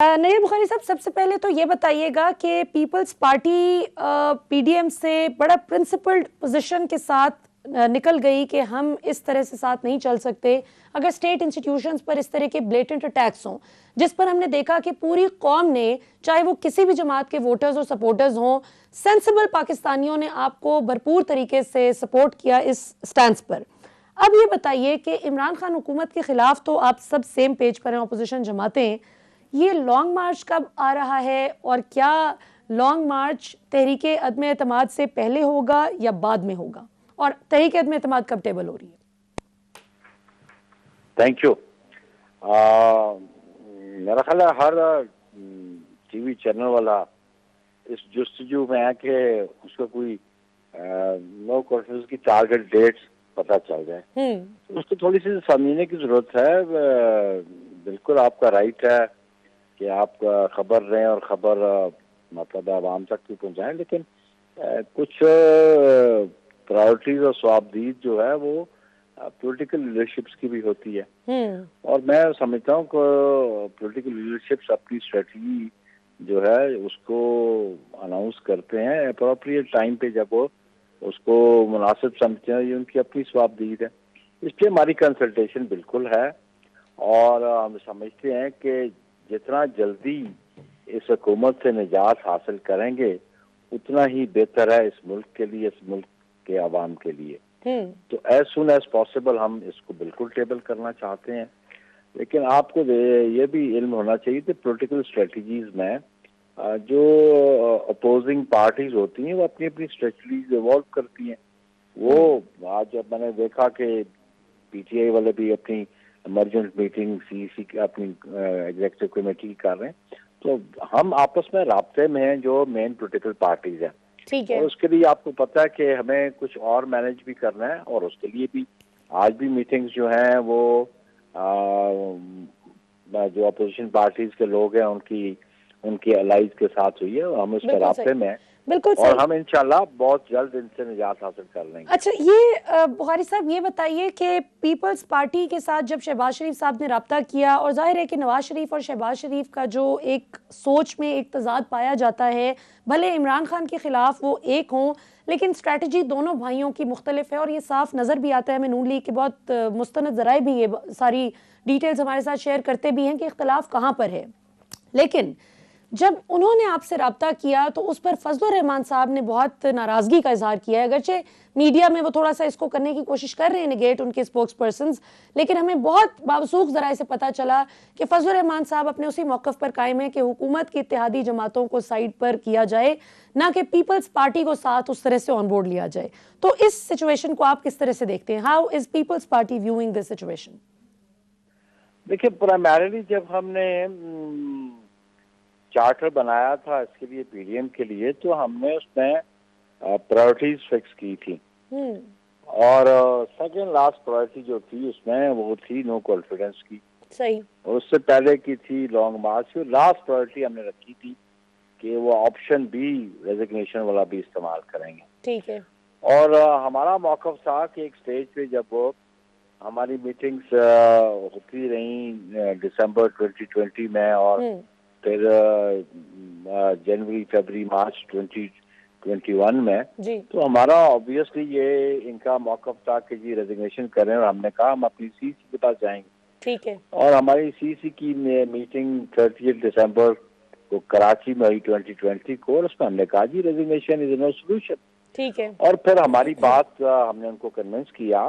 नईर बुखारी साहब, सबसे पहले तो ये बताइएगा कि पीपल्स पार्टी पीडीएम से बड़ा प्रिंसिपल्ड पोजीशन के साथ निकल गई कि हम इस तरह से साथ नहीं चल सकते अगर स्टेट इंस्टीट्यूशंस पर इस तरह के ब्लेटेंट अटैक्स हों, जिस पर हमने देखा कि पूरी कौम ने, चाहे वो किसी भी जमात के वोटर्स और सपोर्टर्स हों, सेंसिबल पाकिस्तानियों ने आपको भरपूर तरीके से सपोर्ट किया इस स्टैंड पर। अब ये बताइए कि इमरान खान हुकूमत के खिलाफ तो आप सब सेम पेज पर हैं, अपोजिशन जमातें, ये लॉन्ग मार्च कब आ रहा है और क्या लॉन्ग मार्च तहरीके अदम एतमाद से पहले होगा या बाद में होगा, और तहरीके अदम एतमाद कब टेबल हो रही है? Thank you. मेरा ख्याल है हर टीवी चैनल वाला इस जुस्तजू में है कि उसको कोई नो कॉन्फ्रेंस की टारगेट डेट्स पता चल जाए। उसको थोड़ी सी समझने की जरूरत है। बिल्कुल आपका राइट है कि आप खबर लें और खबर मतलब आवाम तक भी पहुंचाएं, लेकिन कुछ प्रायोरिटीज और स्वाबदीद जो है वो पॉलिटिकल लीडरशिप्स की भी होती है। और मैं समझता हूँ कि पॉलिटिकल लीडरशिप्स अपनी स्ट्रेटजी जो है उसको अनाउंस करते हैं अप्रोप्रिएट टाइम पे, जब वो उसको मुनासिब समझते हैं। ये उनकी अपनी स्वाबदीद है, इसलिए हमारी कंसल्टेशन बिल्कुल है। और हम समझते हैं कि जितना जल्दी इस हुकूमत से निजात हासिल करेंगे उतना ही बेहतर है इस मुल्क के लिए, इस मुल्क के आवाम के लिए। तो एज सुन एज पॉसिबल हम इसको बिल्कुल टेबल करना चाहते हैं, लेकिन आपको ये भी इल्म होना चाहिए कि पॉलिटिकल स्ट्रेटजीज में जो अपोजिंग पार्टीज होती हैं वो अपनी अपनी स्ट्रेटजीज इवॉल्व करती हैं। वो आज जब मैंने देखा कि पीटीआई वाले भी अपनी इमरजेंट मीटिंग सीसी की अपनी एग्जीक्यूटिव कमेटी कर रहे हैं, तो हम आपस में राब्ते में हैं जो मेन पॉलिटिकल पार्टीज हैं। ठीक है। और उसके लिए आपको पता है कि हमें कुछ और मैनेज भी करना है, और उसके लिए भी आज भी मीटिंग्स जो हैं वो जो अपोजिशन पार्टीज के लोग हैं उनकी अलाइज के साथ हुई है, और हम उसके रास्ते में हैं। बिल्कुल और सही। हम इंशाल्लाह बहुत जल्द इनसे निजात हासिल कर लेंगे। अच्छा, ये बुखारी साहब ये बताइए कि पीपल्स पार्टी के साथ जब शहबाज शरीफ साहब ने रब्ता किया, और जाहिर है कि नवाज शरीफ और शहबाज शरीफ का जो एक सोच में एक तजाद पाया जाता है, भले इमरान खान के खिलाफ वो एक हों लेकिन स्ट्रैटेजी दोनों भाइयों की मुख्तलिफ है, और ये साफ नज़र भी आता है। हमें नून लीग के बहुत मुस्तनद ज़राए भी ये सारी डिटेल्स हमारे साथ शेयर करते भी हैं कि इख्तलाफ कहाँ पर है। लेकिन जब उन्होंने आपसे रब्ता किया तो उस पर फजलुर रहमान साहब ने बहुत नाराजगी का इजहार किया है। अगरचे मीडिया में वो थोड़ा सा इसको करने की कोशिश कर रहे हैं निगेट, उनके स्पोक्स पर्सन्स, लेकिन हमें बहुत बावसूख जराए से पता चला कि फजलुर रहमान साहब अपने उसी मौक़िफ़ पर कायम है कि हुकूमत की इत्तेहादी जमातों को साइड पर किया जाए, ना कि पीपल्स पार्टी को साथ उस तरह से ऑन बोर्ड लिया जाए। तो इस सिचुएशन को आप किस तरह से देखते हैं? How is People's Party viewing this situation? देखिए, प्राइमरीली जब हमने चार्टर बनाया था इसके लिए, पीडीएम के लिए, तो हमने उसमें प्रायोरिटीज फिक्स की थी। और सेकंड लास्ट प्रायोरिटी जो थी उसमें वो थी नो कॉन्फिडेंस की। सही। और उससे पहले की थी लॉन्ग मार्च की। लास्ट प्रायोरिटी हमने रखी थी कि वो ऑप्शन बी रेजिग्नेशन वाला भी इस्तेमाल करेंगे। ठीक है। और हमारा मौक़िफ़ था कि एक स्टेज पे जब वो हमारी मीटिंग्स होती रही दिसंबर 2020 में, और फिर जनवरी फरवरी मार्च 2021 में, तो हमारा ऑब्वियसली ये इनका मौक़िफ़ था कि जी रेजिग्नेशन करें, और हमने कहा हम अपनी सीसी के पास जाएंगे। ठीक है। और हमारी सीसी की मीटिंग 30 दिसंबर को कराची में हुई 2020 को, और उसमें हमने कहा जी रेजिग्नेशन इज नो सोल्यूशन। ठीक है। और फिर हमारी बात हमने उनको कन्विंस किया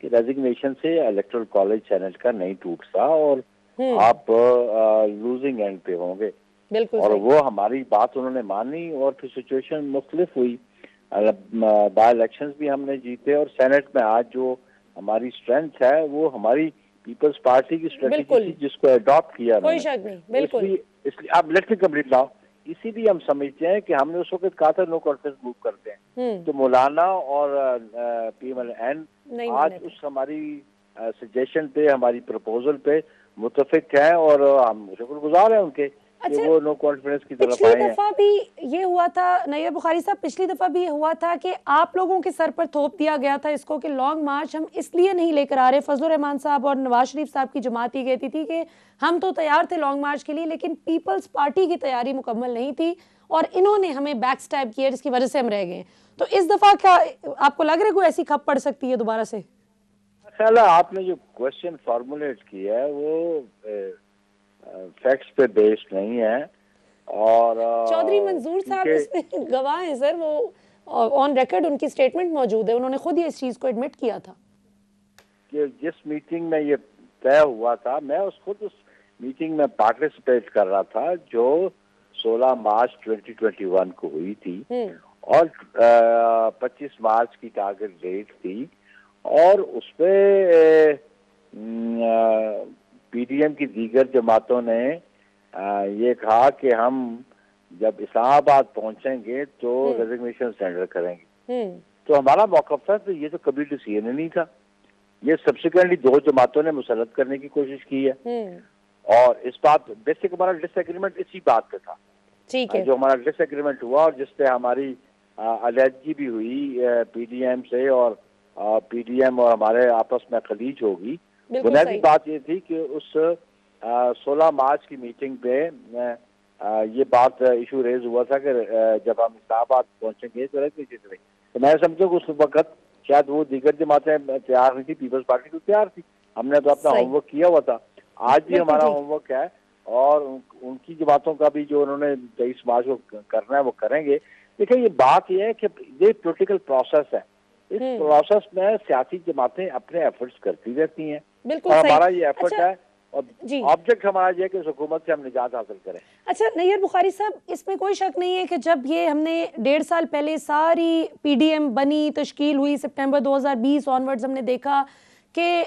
कि रेजिग्नेशन से इलेक्टोरल कॉलेज सेनेट का नहीं टूटता और आप लूजिंग एंड पे होंगे। और वो हमारी बात उन्होंने मानी, और फिर सिचुएशन मुख्तलिफ हुई। बाय इलेक्शंस भी हमने जीते, और सेनेट में आज जो हमारी स्ट्रेंथ है वो हमारी पीपल्स पार्टी की स्ट्रेटेजी थी जिसको अडॉप्ट किया। कोई शक नहीं। बिल्कुल। इसलिए आप लेट मी कंप्लीट नाउ। इसीलिए हम समझते हैं कि हमने उस वक्त कहा था नो कॉन्फ्रेंस मूव करते हैं, तो मौलाना और PMLN आज उस हमारी सजेशन पे, हमारी प्रपोजल पे मुतफिक है, और हम शुक्रगुजार हैं उनके कि अच्छा, वो नो कॉन्फिडेंस की तरफ पिछली आए हैं। दफा भी ये हुआ था नैयर बुखारी साहब, पिछली दफा भी ये हुआ था कि आप लोगों के सर पर थोप दिया गया था इसको कि लॉन्ग मार्च हम इसलिए नहीं लेकर आ रहे। फजलुर रहमान साहब और नवाज शरीफ साहब की जमात ही कहती थी कि हम तो तैयार थे लॉन्ग मार्च के लिए, लेकिन पीपल्स पार्टी की तैयारी मुकम्मल नहीं थी और इन्होंने हमें बैक स्टैब किया जिसकी वजह से हम रह गए। तो इस दफा क्या आपको लग रहा है कोई ऐसी खप पड़ सकती है दोबारा से? ख्याल है आपने जो क्वेश्चन फॉर्मुलेट किया है वो फैक्ट्स पे बेस्ड नहीं है, और चौधरी मंजूर साहब इसमें गवाह हैं सर, वो ऑन रिकॉर्ड उनकी स्टेटमेंट मौजूद है, उन्होंने खुद ये इस चीज को एडमिट किया था कि जिस मीटिंग में ये तय हुआ था, मैं उस मीटिंग में पार्टिसिपेट कर रहा था जो 16 मार्च 2021 को हुई थी और 25 मार्च की टारगेट डेट थी, और उसपे पीडीएम की दीगर जमातों ने ये कहा कि हम जब इस्लामाबाद पहुंचेंगे तो रेजिग्नेशन सेंटर करेंगे। तो हमारा मौक़िफ़ था, तो ये तो कभी डिसीजन नहीं था, ये सब्सिक्वेंटली दो जमातों ने मुसल्लत करने की कोशिश की है। और इस बात बेसिक हमारा डिसएग्रीमेंट इसी बात पे था, ठीक है, जो हमारा डिसएग्रीमेंट हुआ और जिसपे हमारी अलहदगी भी हुई पीडीएम से, और पीडीएम और हमारे आपस में खलीज होगी। बुनियादी बात ये थी कि उस 16 मार्च की मीटिंग पे ये बात इशू रेज हुआ था कि जब हम इस्लामाबाद पहुंचेंगे तो रेजिग्नेशन, तो मैं समझता हूँ उस वक्त शायद वो दीगर जमातें तैयार नहीं थी, पीपल्स पार्टी तो तैयार थी, हमने तो अपना होमवर्क किया हुआ था। आज भी हमारा होमवर्क है और उनकी जमातों का भी जो उन्होंने 23 मार्च को करना है वो करेंगे। देखिए ये बात ये है कि ये पॉलिटिकल प्रोसेस है, इस प्रोसेस में सियासी जमातें अपने एफर्ट्स करती रहती हैं, बिल्कुल और सही। हमारा ये एफर्ट अच्छा, है और ऑब्जेक्ट हमारा ये है कि हुकूमत से हम निजात हासिल करें। अच्छा नैयर बुखारी साहब, इसमें कोई शक नहीं है कि जब ये हमने 1.5 साल पहले सारी पीडीएम बनी, तश्कील हुई, सितंबर 2020 ऑनवर्ड्स हमने देखा कि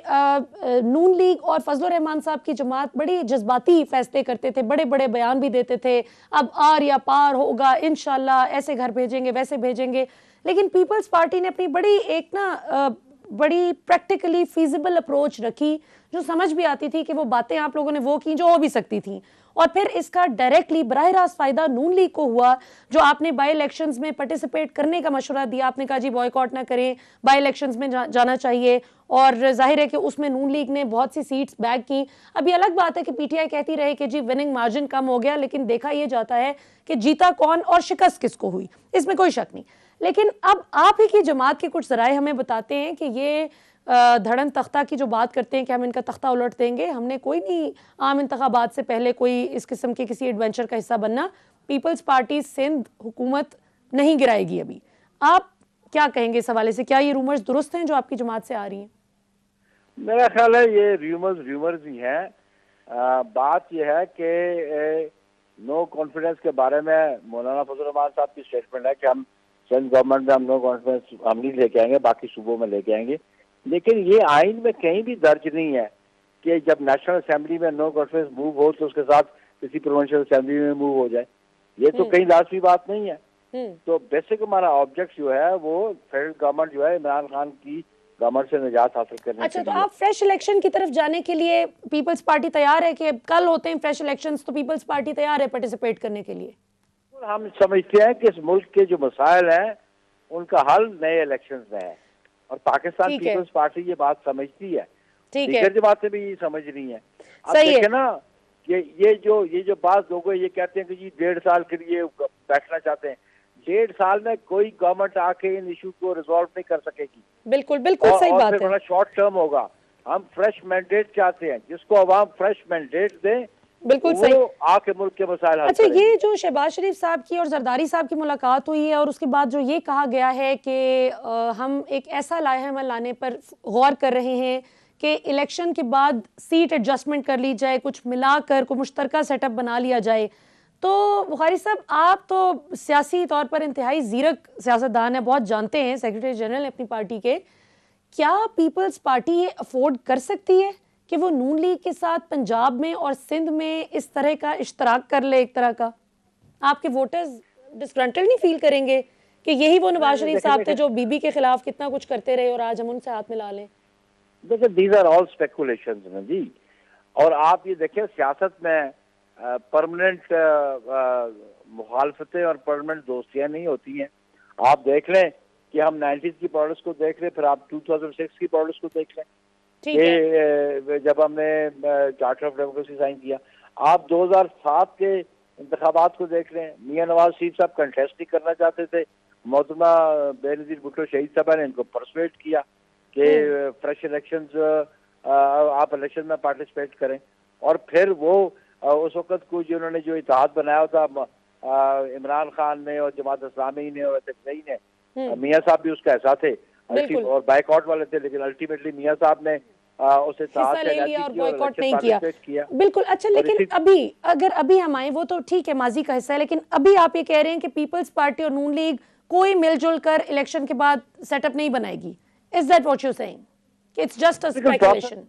नून लीग और फजलुर रहमान साहब की जमात बड़ी जज्बाती फैसले करते थे, बड़े बड़े बयान भी देते थे, अब आर या पार होगा इंशाल्लाह, ऐसे घर भेजेंगे वैसे भेजेंगे। लेकिन पीपल्स पार्टी ने अपनी बड़ी एक ना बड़ी प्रैक्टिकली फीजिबल अप्रोच रखी, जो समझ भी आती थी कि वो बातें आप लोगों ने वो की जो हो भी सकती थी, और फिर इसका डायरेक्टली बराह रास्त फायदा नून लीग को हुआ, जो आपने बाई इलेक्शंस में पार्टिसिपेट करने का मशवरा दिया, आपने कहा जी बॉयकॉट ना करें, बाई इलेक्शंस में जाना चाहिए, और जाहिर है कि उसमें नून लीग ने बहुत सी सीट्स बैग की। अभी अलग बात है कि पीटीआई कहती रहे कि जी विनिंग मार्जिन कम हो गया, लेकिन देखा यह जाता है कि जीता कौन और शिकस्त किसको हुई, इसमें कोई शक नहीं। लेकिन अब आप ही की जमात के कुछ जराए हमें बताते हैं कि ये धड़न तख्ता की जो बात करते हैं कि हम इनका तख्ता उलट देंगे, हमने कोई नहीं आम इंतखाबात से पहले कोई इस किस्म के किसी एडवेंचर का हिस्सा बनना, पीपल्स पार्टी सिंध हुकूमत नहीं गिराएगी। अभी आप क्या कहेंगे इस हवाले से, क्या ये रूमर्स दुरुस्त हैं जो आपकी जमात से आ रही हैं? मेरा ख्याल है ये रूमर्स ही हैं। बात यह है कि नो कॉन्फिडेंस के बारे में मौलाना फजल रहमान साहब की स्टेटमेंट है कि हम सेंट्रल गवर्नमेंट में हम नो कॉन्फिडेंस हम नहीं लेके आएंगे, बाकी सूबों में लेके आएंगे। लेकिन ये आइन में कहीं भी दर्ज नहीं है कि जब नेशनल असेंबली में नो कॉन्फिडेंस मूव हो तो उसके साथ किसी प्रोविंशियल असेंबली में मूव हो जाए, ये तो कहीं लाजमी बात नहीं है। तो बेसिक हमारा ऑब्जेक्ट जो है वो फेडरल गवर्नमेंट जो है इमरान खान की गवर्नमेंट से निजात हासिल करने। अच्छा, तो आप फ्रेश इलेक्शन की तरफ जाने के लिए पीपल्स पार्टी तैयार है कि कल होते हैं फ्रेश इलेक्शंस, तो पीपल्स पार्टी तैयार है पार्टिसिपेट करने के लिए? हम समझते हैं कि इस मुल्क के जो मसाइल हैं उनका हल नए इलेक्शंस में है, और पाकिस्तान पीपल्स पार्टी ये बात समझती है, दीगर जमातें भी ये समझ रही हैं। अब देखें ना, ये जो बात लोग ये कहते हैं कि जी 1.5 साल के लिए बैठना चाहते हैं, 1.5 साल में कोई गवर्नमेंट आके इन इशू को रिजॉल्व नहीं कर सकेगी। बिल्कुल बिल्कुल सही बात है। बड़ा शॉर्ट टर्म होगा। हम फ्रेश मैंडेट चाहते हैं, जिसको अवाम फ्रेश मैंडेट दें, बिल्कुल सही, आके मुल्क के मसाइल हल अच्छा, ये जो शहबाज शरीफ साहब की और जरदारी साहब की मुलाकात हुई है और उसके बाद जो ये कहा गया है कि हम एक ऐसा लाहेमल लाने पर गौर कर रहे हैं कि इलेक्शन के बाद सीट एडजस्टमेंट कर ली जाए, कुछ मिलाकर कोई मुश्तरका सेटअप बना लिया जाए, तो बुखारी साहब आप तो सियासी तौर पर इंतहाई ज़ीरक सियासतदान है, बहुत जानते हैं, सेक्रेटरी जनरल अपनी पार्टी के, क्या पीपल्स पार्टी ये अफोर्ड कर सकती है कि वो नून लीग के साथ पंजाब में और सिंध में इस तरह का इश्तराक कर ले? एक तरह का आपके वोटर्स डिस्ग्रंटल्ड नहीं फील करेंगे कि यही वो नवाज शरीफ साहब थे जो बीबी के खिलाफ कितना कुछ करते रहे और आज हम उनसे हाथ मिला लें? देखिए, दीज आर ऑल स्पेकुलेशंस ना जी, और आप ये देखिए सियासत में परमानेंट मुखालफतें और परमानेंट दोस्तियां नहीं होती हैं। आप देख लें कि हम 90s की पॉलिटिक्स को देख लें, फिर आप 2006 की पॉलिटिक्स को देख लें ठीक है। कि जब हमने चार्टर ऑफ डेमोक्रेसी साइन किया। आप 2007 के इंतखाबात को देख लें, मियां नवाज शरीफ साहब कंटेस्ट नहीं करना चाहते थे, मोहतरमा बेनजीर भुट्टो शहीद साहब ने इनको परसुएट किया कि फ्रेश इलेक्शंस, आप इलेक्शन में पार्टिसिपेट करें। और फिर वो उस वक्त को जिन्होंने जो इत्तेहाद बनाया था इमरान खान ने और जमात इस्लामी ने और तकरीन ने, मियां साहब भी उसका हिस्सा थे और बाइकआउट वाले थे, लेकिन अल्टीमेटली मियां साहब ने उसे हिस्सा ले लिया और बॉयकॉट नहीं किया। बिल्कुल। अच्छा, लेकिन अभी हम आए, वो तो ठीक है, माजी का हिस्सा है, लेकिन अभी आप ये कह रहे हैं कि पीपल्स पार्टी और नून लीग कोई मिलजुल कर इलेक्शन के बाद सेटअप नहीं बनाएगी। Is that what you saying कि it's just a speculation?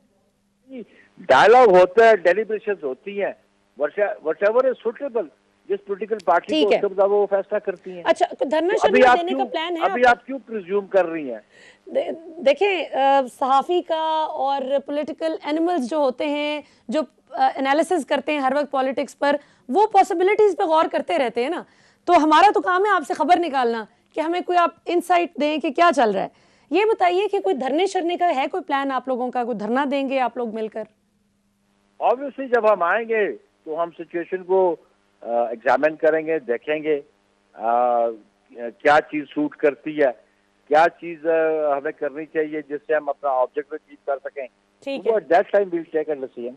Dialogue होता है, डेलिब्रेशंस होती हैं, व्हाटएवर इज सुटेबल जिस पॉलिटिकल पार्टी को उसके वो फैसला करती हैं। अच्छा, धरना शर्मा देने का प्लान है? अभी आप क्यों प्रिज्यूम कर रही हैं? देखिए, सहाफी का और पॉलिटिकल एनिमल्स जो होते हैं, जो एनालिसिस करते हैं हर वक्त पॉलिटिक्स पर, वो पॉसिबिलिटीज पे गौर करते रहते हैं ना। तो हमारा तो काम है आपसे खबर निकालना कि हमें कोई आप इनसाइट दें कि क्या चल रहा है। ये बताइए कि कोई धरने शरने का है कोई प्लान आप लोगों का? कोई धरना देंगे आप लोग मिलकर? ऑब्वियसली जब हम आएंगे तो हम सिचुएशन को एग्जामिन करेंगे, देखेंगे क्या चीज सूट करती है, क्या चीज हमें करनी चाहिए जिससे हम अपना ऑब्जेक्टिव अचीव कर सकें। ठीक है। That time will take a decision.